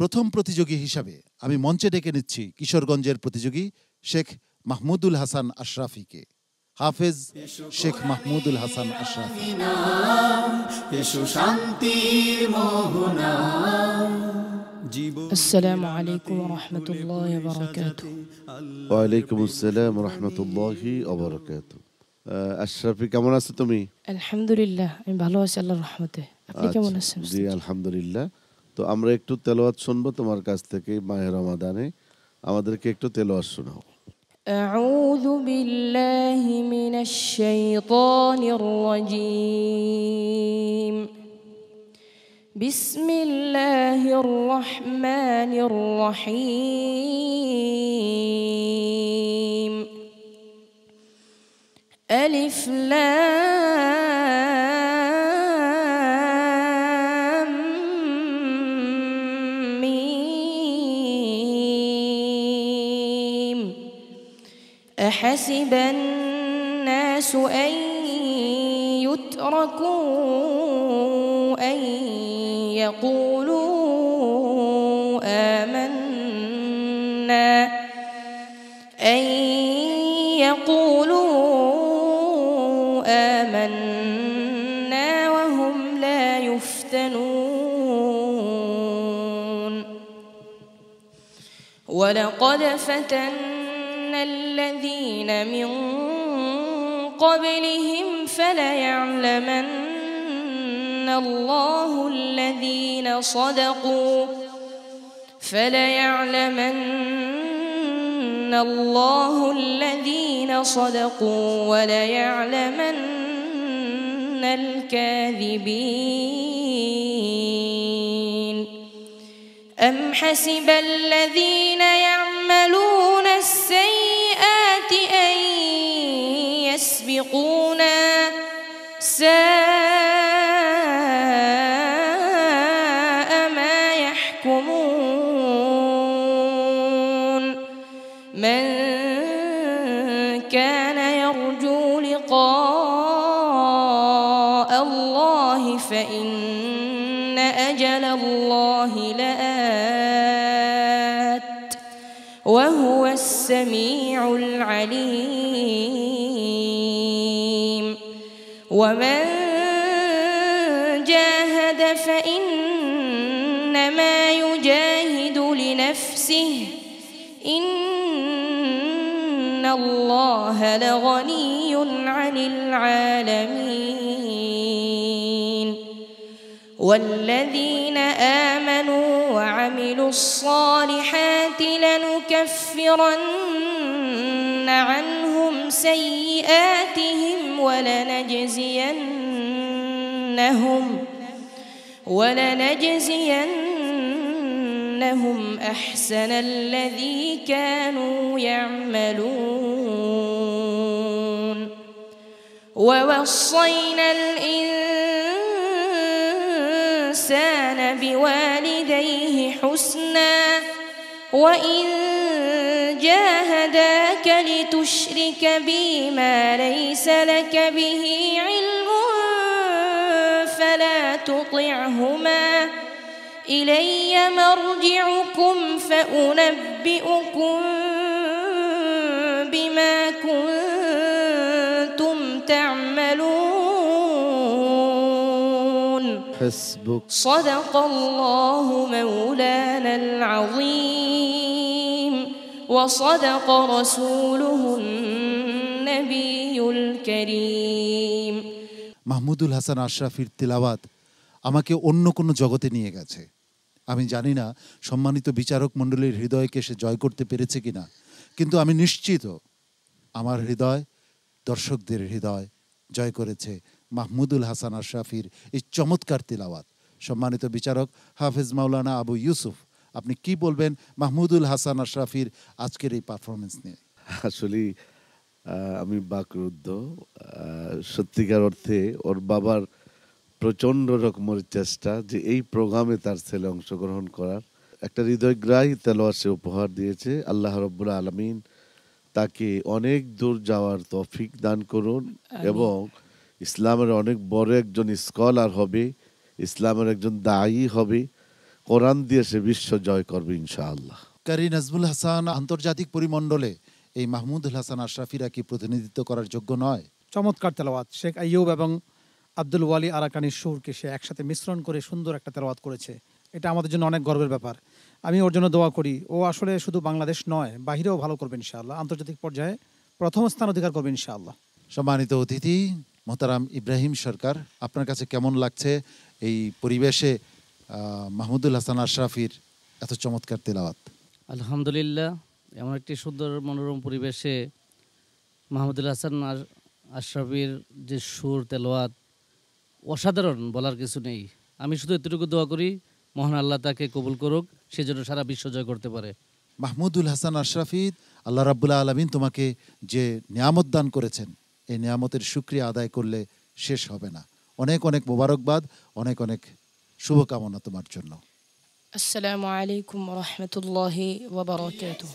প্রথম প্রতিযোগী হিসাবে আমি মঞ্চে ডেকে নিচ্ছি কিশোরগঞ্জের প্রতিযোগী শেখ মাহমুদুল হাসান আশরাফিকে। হাফেজ শেখ মাহমুদুল হাসান আশরাফি। আসসালামু আলাইকুম ওয়া রাহমাতুল্লাহি ওয়া বারাকাতুহু। ওয়া আলাইকুম আসসালাম ওয়া রাহমাতুল্লাহি ওয়া বারাকাতুহু। আশরাফি, কেমন আছো তুমি? আলহামদুলিল্লাহ, আমি ভালো আছি আল্লাহর রহমতে। আপনি কেমন আছেন? জি আলহামদুলিল্লাহ। তো আমরা একটু তেলাওয়াত শুনবো তোমার কাছ থেকে মাহে রমাদানে, আমাদেরকে একটু তেলাওয়াত শোনাও। আউযু বিল্লাহি মিনাশ শাইতানির রাজীম। বিসমিল্লাহির রহমানির রহিম। আলিফ লাম মিম। أحسب الناس أن يتركوا أن يقولوا آمنا وهم لا يفتنون. ولقد فتنا الذين من قبلهم فليعلمن الله الذين صدقوا وليعلمن الكاذبين. أم حسب الذين يعملون السيئات أن يسبقونا ساء ما يحكمون. من كان يرجو لقاء الله فإن أجل الله لآت وهو السميع العليم. ومن جاهد فإنما يجاهد لنفسه إن الله لغني عن العالمين. والذين آمنوا وعملوا الصالحات لنكفرن عنهم سيئاتهم ولنجزينهم أحسن الذي كانوا يعملون. ووصينا الإنسان بوالديه حسنا وإن جاهداك لتشرك بي ما ليس لك به علم فلا تطعهما إلي مرجعكم فأنبئكم بما كنتم تعملون. حسبك. صدق الله مولانا العظيم وصدق رسوله النبي الكريم. মাহমুদুল হাসান আশরাফির তিলাওয়াত আমাকে অন্য কোনো জগতে নিয়ে গেছে। আমি জানি না সম্মানিত বিচারক মণ্ডলীর হৃদয়কে সে জয় করতে পেরেছে কিনা, কিন্তু আমি নিশ্চিত আমার হৃদয় দর্শকদের হৃদয় জয় করেছে মাহমুদুল হাসান আশরাফির এই চমৎকার তিলাওয়াত। সম্মানিত বিচারক হাফেজ মাওলানা আবু ইউসুফ, আপনি কি বলবেন মাহমুদুল হাসান আশরাফির আজকের এই পারফরমেন্স নিয়ে? আসলে আমি বাকরুদ্ধ। সত্যিকার অর্থে ওর বাবার প্রচণ্ড রকমের চেষ্টা যে এই প্রোগ্রামে তার ছেলে অংশগ্রহণ করার, একটা হৃদয়গ্রাহী তেলাওয়াত সে উপহার দিয়েছে। আল্লাহ রাব্বুল আলামিন তাকে অনেক দূর যাওয়ার তৌফিক দান করুন এবং ইসলামের অনেক বড় একজন স্কলার হবে, ইসলামের একজন দায়ী হবে, কোরআন দিয়ে সে বিশ্ব জয় করবে ইনশাআল্লাহ। কারি নাজমুল হাসান আন্তর্জাতিক পরিমণ্ডলে এই মাহমুদুল হাসান আশরাফিরা কি প্রতিনিধিত্ব করার যোগ্য নয়? চমৎকার তেলাওয়াত। শেখ আইয়ুব এবং আব্দুল ওয়ালি আরাকানির সুরকে সে একসাথে মিশ্রণ করে সুন্দর একটা তেলাওয়াত করেছে। এটা আমাদের জন্য অনেক গর্বের ব্যাপার। আমি ওর জন্য দোয়া করি। ও আসলে শুধু বাংলাদেশ নয়, বাহিরেও ভালো করবে ইনশাআল্লাহ। আন্তর্জাতিক পর্যায়ে প্রথম স্থান অধিকার করবে ইনশাআল্লাহ। সম্মানিত অতিথি মোহতারাম ইব্রাহিম সরকার, আপনার কাছে কেমন লাগছে এই পরিবেশে মাহমুদুল হাসান আশরাফির এত চমৎকার তেলাওয়াত? আলহামদুলিল্লাহ, এমন একটি সুন্দর মনোরম পরিবেশে মাহমুদুল হাসান আশরাফির যে সুর তেলাওয়াত অসাধারণ, বলার কিছু নেই। আমি শুধু এতটুকু দোয়া করি মহান আল্লাহ তাকে কবুল করুক, সেজন্য সারা বিশ্ব জয় করতে পারে। মাহমুদুল হাসান আশরাফি, আল্লাহ রাব্বুল আলামিন তোমাকে যে নিয়ামত দান করেছেন, এই নিয়ামতের শুকরিয়া আদায় করলে শেষ হবে না। অনেক অনেক মোবারকবাদ, অনেক অনেক শুভকামনা তোমার জন্য। আসসালামু আলাইকুম ওয়া রাহমাতুল্লাহি ওয়া বারাকাতুহু।